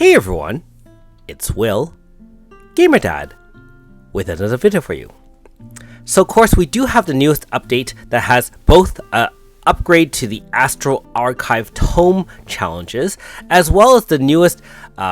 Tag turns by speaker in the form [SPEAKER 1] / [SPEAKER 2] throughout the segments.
[SPEAKER 1] Hey everyone, it's Will, Gamer Dad, with another video for you. So of course we do have the newest update that has both an upgrade to the Astral Archive Tome challenges, as well as the newest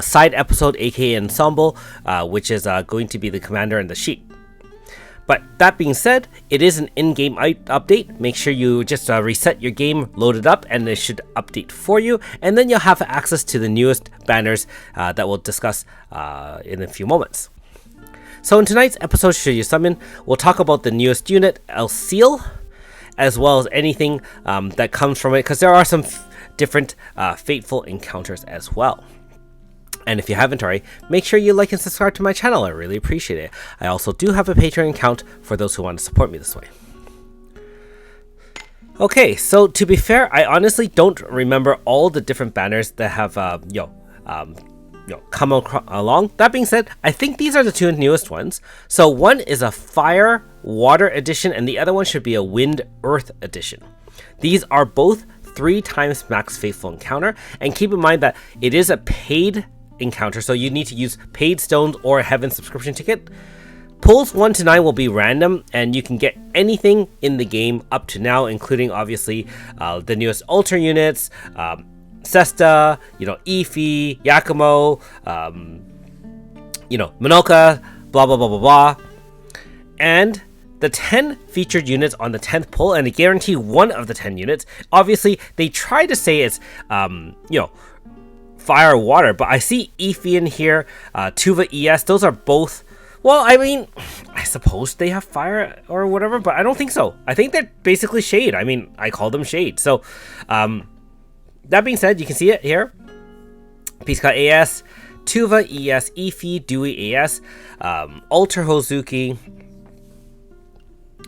[SPEAKER 1] side episode aka Ensemble, which is going to be the commander and the sheep. But that being said, it is an in-game update. Make sure you just reset your game, load it up, and it should update for you. And then you'll have access to the newest banners that we'll discuss in a few moments. So in tonight's episode, Should You Summon, we'll talk about the newest unit, Elseal, as well as anything that comes from it, because there are some different Fateful encounters as well. And if you haven't already, make sure you like and subscribe to my channel. I really appreciate it. I also do have a Patreon account for those who want to support me this way. Okay, so to be fair, I honestly don't remember all the different banners that have come along. That being said, I think these are the two newest ones. So one is a Fire Water edition, and the other one should be a Wind Earth edition. These are both 3 times max Fateful encounter, and keep in mind that it is a paid encounter, so you need to use paid stones or a heaven subscription ticket. Pulls 1 to 9 will be random, and you can get anything in the game up to now, including obviously the newest altar units, Cesta, Efi, Yakumo, Minoka, blah blah blah blah blah, and the 10 featured units on the 10th pull, and they guarantee one of the 10 units. Obviously, they try to say it's Fire Water, but I see Efi in here, Tuva ES, those are both, well, I mean, I suppose they have fire or whatever, but I don't think so. I think they're basically shade. I mean, I call them shade. So, that being said, you can see it here. Pizca AS, Tuva ES, Efi, Dewey AS, Alter Hozuki,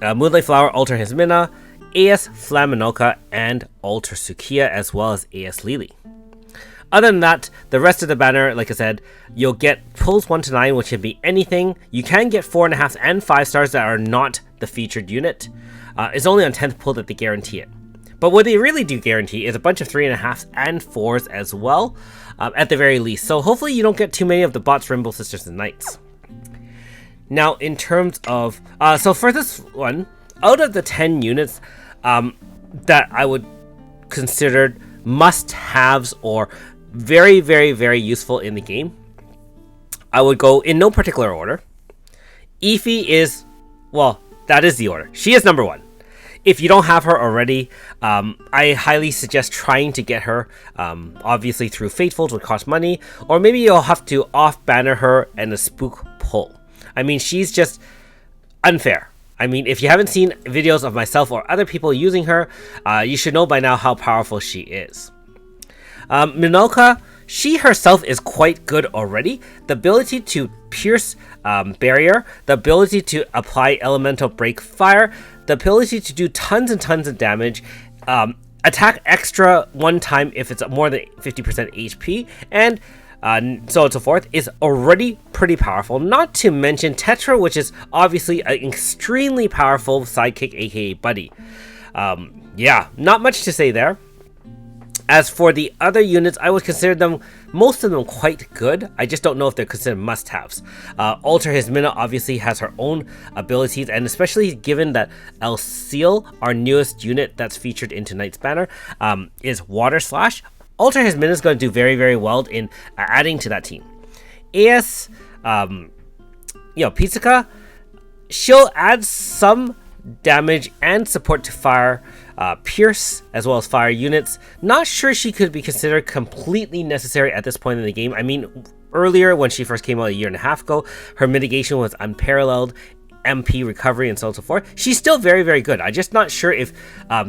[SPEAKER 1] Moonlight Flower, Alter Hismina, AS Flaminoka, and Alter Sukiya, as well as AS Lily. Other than that, the rest of the banner, like I said, you'll get pulls 1 to 9, which can be anything. You can get 4.5 and 5 stars that are not the featured unit. It's only on 10th pull that they guarantee it. But what they really do guarantee is a bunch of 3.5s and 4s as well, at the very least. So hopefully you don't get too many of the bots, Rainbow Sisters, and Knights. Now, in terms of... so for this one, out of the 10 units that I would consider must-haves or very, very, very useful in the game, I would go in no particular order. Efi is, well, that is the order. She is number 1. If you don't have her already, I highly suggest trying to get her, obviously through Fateful, which would cost money, or maybe you'll have to off-banner her and a spook pull. I mean, she's just unfair. I mean, if you haven't seen videos of myself or other people using her, you should know by now how powerful she is. Minoka, she herself is quite good already. The ability to pierce barrier, the ability to apply elemental break fire, the ability to do tons and tons of damage, attack extra one time if it's more than 50% HP, and so on and so forth, is already pretty powerful. Not to mention Tetra, which is obviously an extremely powerful sidekick, aka buddy. Yeah, not much to say there. As for the other units, I would consider them, most of them, quite good. I just don't know if they're considered must-haves. Alter Hismina obviously has her own abilities, and especially given that Elseal, our newest unit that's featured in tonight's banner, is Water Slash, Alter Hismina is going to do very, very well in adding to that team. AS, Pizzica, she'll add some damage and support to fire, pierce, as well as fire units. Not sure she could be considered completely necessary at this point in the game. I mean, earlier when she first came out a year and a half ago, her mitigation was unparalleled, MP recovery, and so on and so forth. She's still very, very good. I'm just not sure if,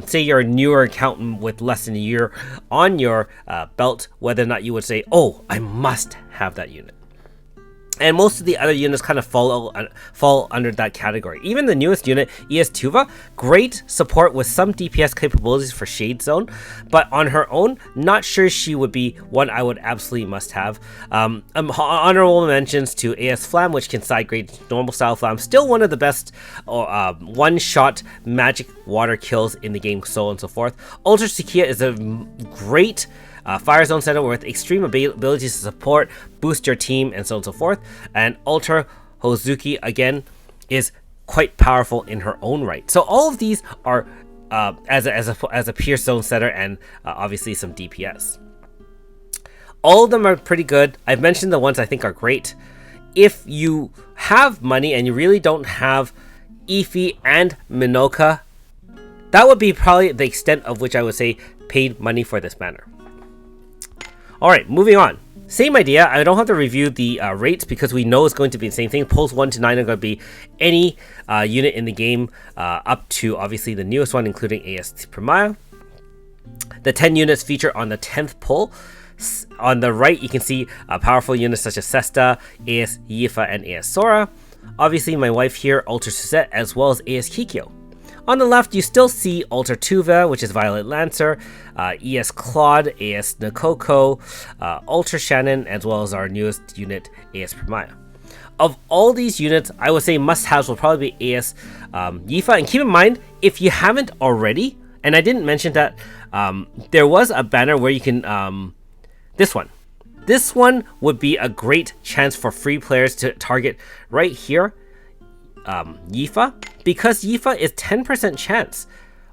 [SPEAKER 1] say you're a newer accountant with less than a year on your belt, whether or not you would say, oh, I must have that unit. And most of the other units kind of fall under that category. Even the newest unit, ES Tuva, great support with some DPS capabilities for Shade Zone, but on her own, not sure she would be one I would absolutely must have. Honorable mentions to AS Flam, which can side grade normal style Flam. Still one of the best one-shot magic water kills in the game, so on and so forth. Alter Sukiya is a great Fire Zone setter with extreme abilities to support, boost your team, and so on and so forth. And Ultra Hozuki, again, is quite powerful in her own right. So all of these are as a Pierce Zone setter and obviously some DPS. All of them are pretty good. I've mentioned the ones I think are great. If you have money and you really don't have Ify and Minoka, that would be probably the extent of which I would say paid money for this banner. Alright, moving on. Same idea. I don't have to review the rates because we know it's going to be the same thing. Pulls 1 to 9 are going to be any unit in the game up to obviously the newest one, including AS Primaya. The 10 units feature on the 10th pull. On the right, you can see powerful units such as Sesta, AS Yifa, and AS Sora. Obviously, my wife here, Ultra Suzette, as well as AS Kikyo. On the left, you still see Ultra Tuva, which is Violet Lancer, ES Claude, AS Nakoko, Ultra Shannon, as well as our newest unit, AS Primaya. Of all these units, I would say must-haves will probably be AS Yifa. And keep in mind, if you haven't already, and I didn't mention that, there was a banner where you can... This one would be a great chance for free players to target right here, Yifa, because Yifa is 10% chance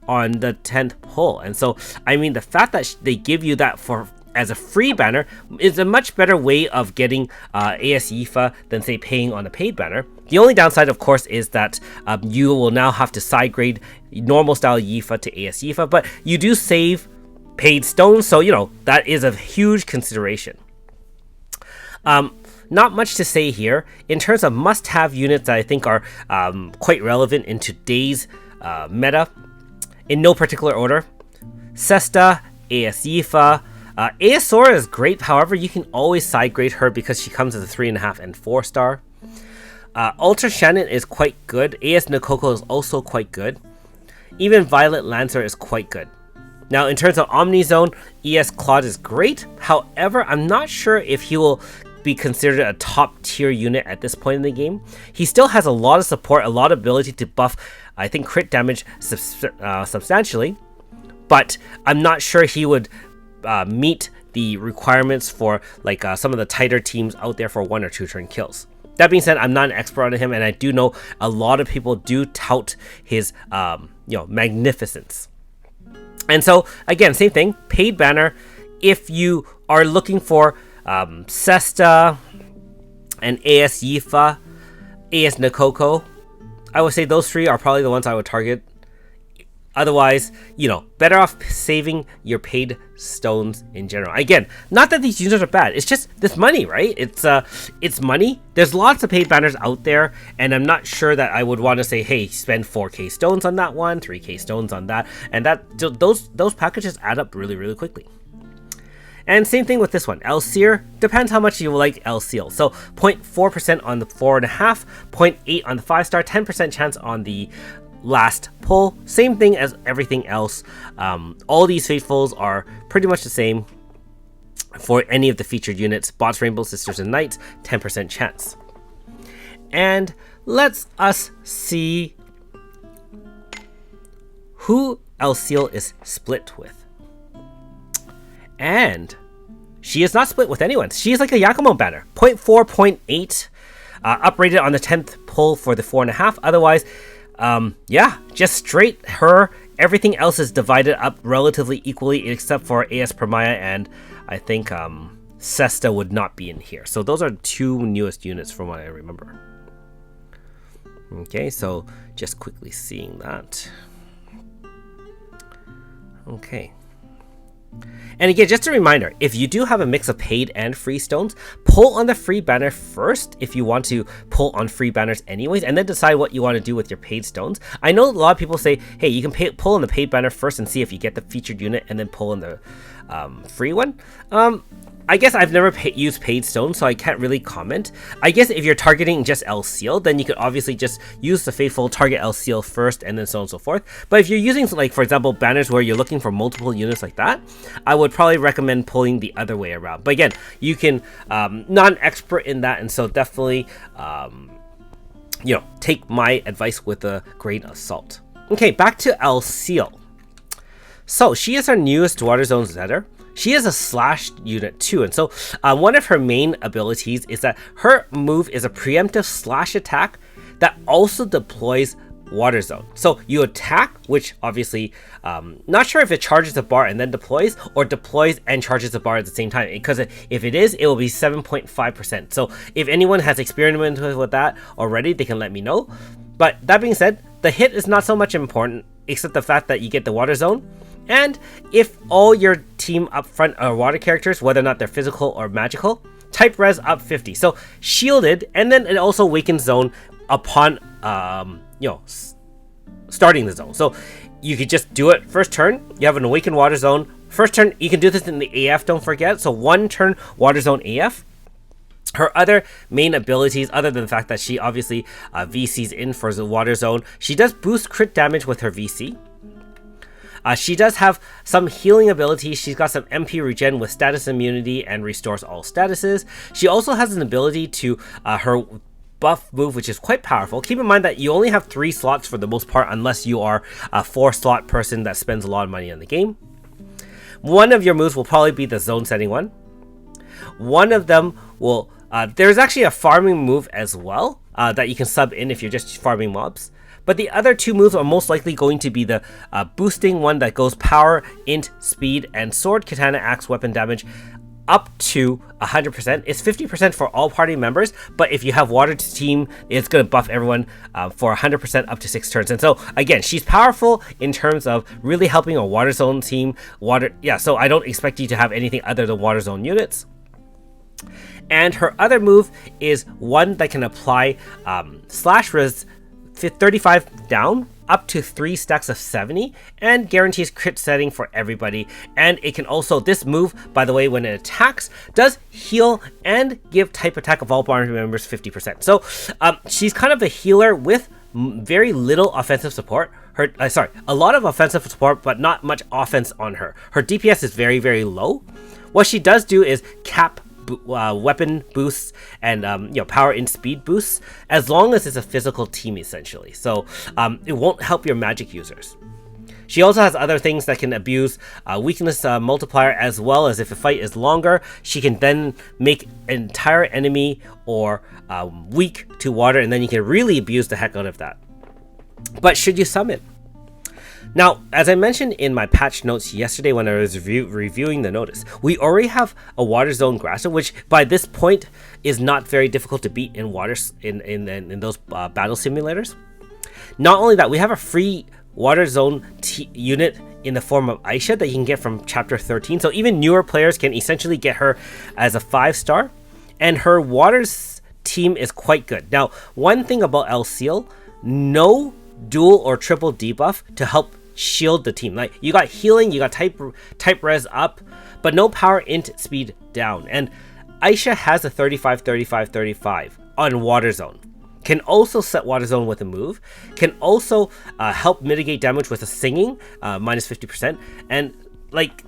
[SPEAKER 1] on the 10th pull. And so, I mean, the fact that they give you that as a free banner is a much better way of getting AS Yifa than, say, paying on a paid banner. The only downside, of course, is that you will now have to side grade normal style Yifa to AS Yifa, but you do save paid stones, so, you know, that is a huge consideration. Not much to say here. In terms of must-have units that I think are quite relevant in today's meta, in no particular order, Sesta, AS Yifa, AS Sora is great, however, you can always side grade her because she comes as a 3.5 and 4 star. Ultra Shannon is quite good. AS Nakoko is also quite good. Even Violet Lancer is quite good. Now, in terms of Omni Zone, ES Claude is great. However, I'm not sure if he will be considered a top tier unit at this point in the game. He still has a lot of support, a lot of ability to buff, I think, crit damage substantially, but I'm not sure he would meet the requirements for like some of the tighter teams out there for 1 or 2 turn kills. That being said, I'm not an expert on him, and I do know a lot of people do tout his magnificence. And so again, same thing, paid banner. If you are looking for Sesta and AS Yifa, AS Nakoko, I would say those 3 are probably the ones I would target. Otherwise, you know, better off saving your paid stones in general. Again, not that these units are bad, it's just this money, right? It's money. There's lots of paid banners out there, and I'm not sure that I would want to say, hey, spend 4k stones on that one, 3k stones on that, and those packages add up really, really quickly. And same thing with this one, Elsir. Depends how much you like Elseal. So 0.4% on the 4.5, 0.8 on the 5 star, 10% chance on the last pull. Same thing as everything else. All these Fatefuls are pretty much the same for any of the featured units. Bots, Rainbow Sisters, and Knights, 10% chance. And let's us see who Elseal is split with. And she is not split with anyone. She is like a Yakumo banner. 0.4, 0.8, uprated on the 10th pull for the 4.5. Otherwise, yeah, just straight her. Everything else is divided up relatively equally except for AS Primaya, and I think Sesta would not be in here. So those are 2 newest units from what I remember. Okay, so just quickly seeing that. Okay. And again, just a reminder, if you do have a mix of paid and free stones, pull on the free banner first if you want to pull on free banners anyways, and then decide what you want to do with your paid stones. I know a lot of people say, hey, you can pull on the paid banner first and see if you get the featured unit, and then pull on the free one. I guess I've never used paid stones, so I can't really comment. I guess if you're targeting just Elseal, then you could obviously just use the Fateful, target Elseal first, and then so on and so forth. But if you're using, like, for example, banners where you're looking for multiple units like that, I would probably recommend pulling the other way around. But again, you can, not an expert in that, and so definitely, take my advice with a grain of salt. Okay, back to Elseal. So she is our newest Water Zone setter. she is a slash unit too, and so one of her main abilities is that her move is a preemptive slash attack that also deploys Water Zone. So you attack, which obviously, not sure if it charges the bar and then deploys, or deploys and charges the bar at the same time, because if it is, it will be 7.5%. So if anyone has experimented with that already, they can let me know. But that being said, the hit is not so much important, except the fact that you get the Water Zone. And if all your team up front are water characters, whether or not they're physical or magical, type res up 50. So shielded, and then it also wakens zone upon starting the zone. So you could just do it first turn. You have an awakened water zone. First turn, you can do this in the AF, don't forget. So 1 turn water zone AF. Her other main abilities, other than the fact that she obviously VCs in for the water zone, she does boost crit damage with her VC. She does have some healing abilities. She's got some MP regen with status immunity and restores all statuses. She also has an ability to her buff move, which is quite powerful. Keep in mind that you only have 3 slots for the most part, unless you are a 4-slot person that spends a lot of money on the game. One of your moves will probably be the zone setting one. One of them will there's actually a farming move as well that you can sub in if you're just farming mobs. But the other 2 moves are most likely going to be the boosting one that goes power, int, speed, and sword, katana, axe, weapon damage up to 100%. It's 50% for all party members, but if you have water team, it's going to buff everyone for 100% up to 6 turns. And so again, she's powerful in terms of really helping a water zone team. So I don't expect you to have anything other than water zone units. And her other move is one that can apply slash res 35 down up to 3 stacks of 70 and guarantees crit setting for everybody. And it can also, this move, by the way, when it attacks, does heal and give type attack of all party members 50%. So she's kind of a healer with very little offensive support. A lot of offensive support, but not much offense on her. Her DPS is very, very low. What she does do is cap weapon boosts and power and speed boosts, as long as it's a physical team essentially. So it won't help your magic users. She also has other things that can abuse weakness multiplier, as well as if a fight is longer, she can then make an entire enemy or weak to water, and then you can really abuse the heck out of that. But should you summon? Now, as I mentioned in my patch notes yesterday when I was reviewing the notice, we already have a water zone grasser, which by this point is not very difficult to beat in in those battle simulators. Not only that, we have a free water zone unit in the form of Aisha that you can get from chapter 13. So even newer players can essentially get her as a 5-star, and her water's team is quite good. Now, one thing about Elseal, no dual or triple debuff to help shield the team. Like, you got healing, you got type res up, but no power, int, speed down. And Aisha has a 35 on water zone. Can also set water zone with a move. Can also help mitigate damage with a singing, minus 50%. And like,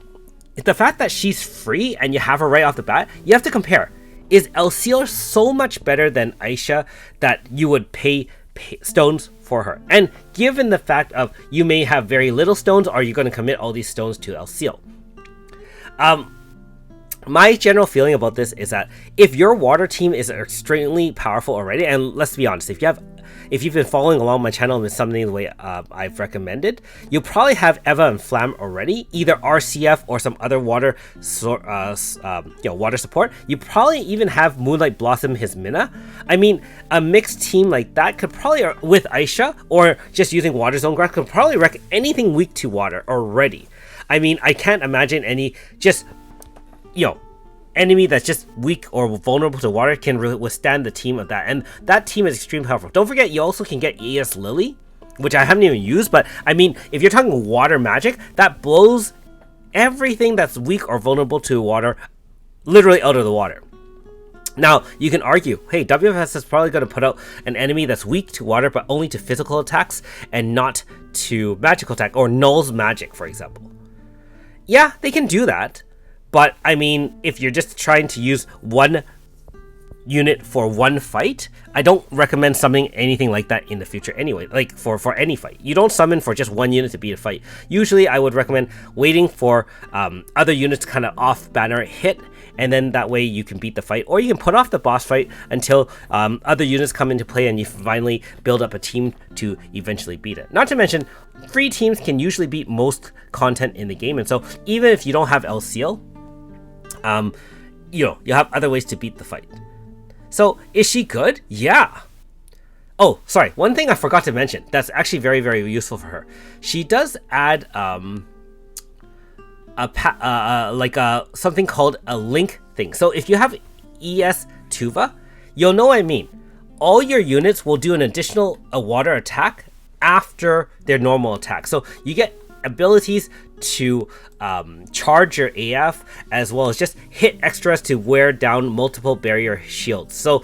[SPEAKER 1] the fact that she's free and you have her right off the bat, you have to compare. Is Elseal so much better than Aisha that you would pay stones for her? And given the fact of you may have very little stones, are you going to commit all these stones to Elseal? My general feeling about this is that if your water team is extremely powerful already, and let's be honest, if you've been following along my channel and something the way I've recommended, you'll probably have Eva and Flam already, either RCF or some other water water support. You probably even have Moonlight Blossom his Mina. I mean, a mixed team like that could probably, with Aisha or just using Water Zone Grass, could probably wreck anything weak to water already. I mean, I can't imagine any just enemy that's just weak or vulnerable to water can withstand the team of that, and that team is extremely powerful. Don't forget, you also can get ES Lily, which I haven't even used, but I mean, if you're talking water magic, that blows everything that's weak or vulnerable to water literally out of the water. Now, you can argue, hey, WFS is probably going to put out an enemy that's weak to water, but only to physical attacks and not to magical attack, or nulls magic, for example. Yeah, they can do that. But I mean, if you're just trying to use one unit for one fight, I don't recommend summoning anything like that in the future anyway, like for any fight. You don't summon for just one unit to beat a fight. Usually I would recommend waiting for other units kind of off banner hit, and then that way you can beat the fight, or you can put off the boss fight until other units come into play and you finally build up a team to eventually beat it. Not to mention, free teams can usually beat most content in the game, and so even if you don't have Elseal, you have other ways to beat the fight. So, is she good? Yeah. Oh, sorry. One thing I forgot to mention that's actually very, very useful for her. She does add something called a link thing. So if you have ES Tuva, you'll know what I mean. All your units will do an additional water attack after their normal attack. So you get abilities to charge your AF, as well as just hit extras to wear down multiple barrier shields. So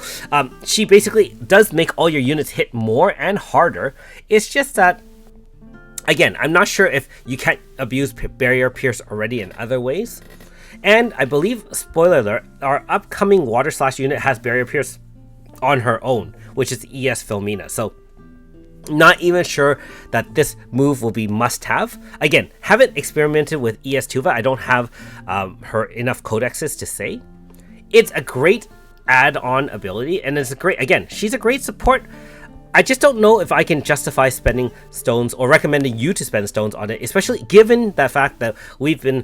[SPEAKER 1] she basically does make all your units hit more and harder. It's just that, again, I'm not sure if you can't abuse barrier pierce already in other ways. And I believe, spoiler alert, our upcoming water slash unit has barrier pierce on her own, which is ES Filmina. So not even sure that this move will be must-have. Again, haven't experimented with ES Tuva. I don't have her enough codexes to say. It's a great add-on ability, and it's a great, again, she's a great support. I just don't know if I can justify spending stones or recommending you to spend stones on it, especially given the fact that we've been,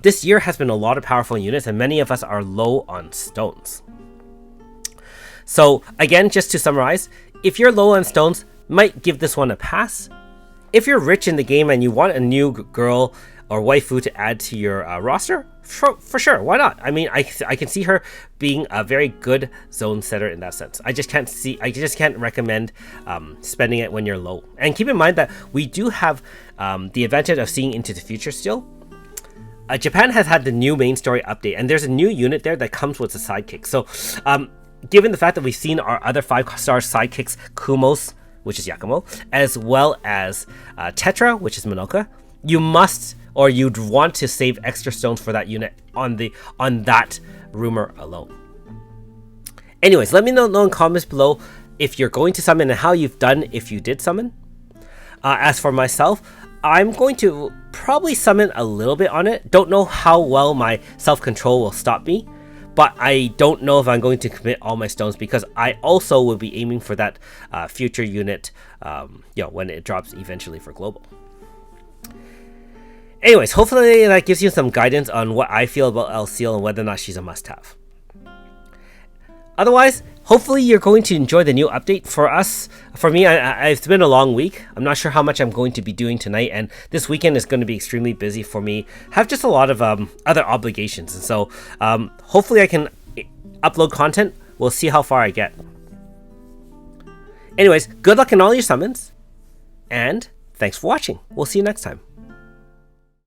[SPEAKER 1] this year has been a lot of powerful units and many of us are low on stones. So again, just to summarize, if you're low on stones, might give this one a pass. If you're rich in the game and you want a new girl or waifu to add to your roster, for sure, why not? I mean, I can see her being a very good zone setter in that sense. I just can't recommend spending it when you're low. And keep in mind that we do have the advantage of seeing into the future still. Japan has had the new main story update, and there's a new unit there that comes with a sidekick. So given the fact that we've seen our other 5-star sidekicks, Kumos, which is Yakumo, as well as Tetra, which is Minoka, you must, or you'd want to save extra stones for that unit on that rumor alone. Anyways, let me know in comments below if you're going to summon and how you've done if you did summon. As for myself, I'm going to probably summon a little bit on it. Don't know how well my self-control will stop me, but I don't know if I'm going to commit all my stones because I also will be aiming for that future unit when it drops eventually for global. Anyways, hopefully that gives you some guidance on what I feel about Elseal and whether or not she's a must-have. Otherwise, hopefully you're going to enjoy the new update. For me, it's been a long week. I'm not sure how much I'm going to be doing tonight, and this weekend is going to be extremely busy for me. I have just a lot of other obligations, and so hopefully I can upload content. We'll see how far I get. Anyways, good luck in all your summons, and thanks for watching. We'll see you next time.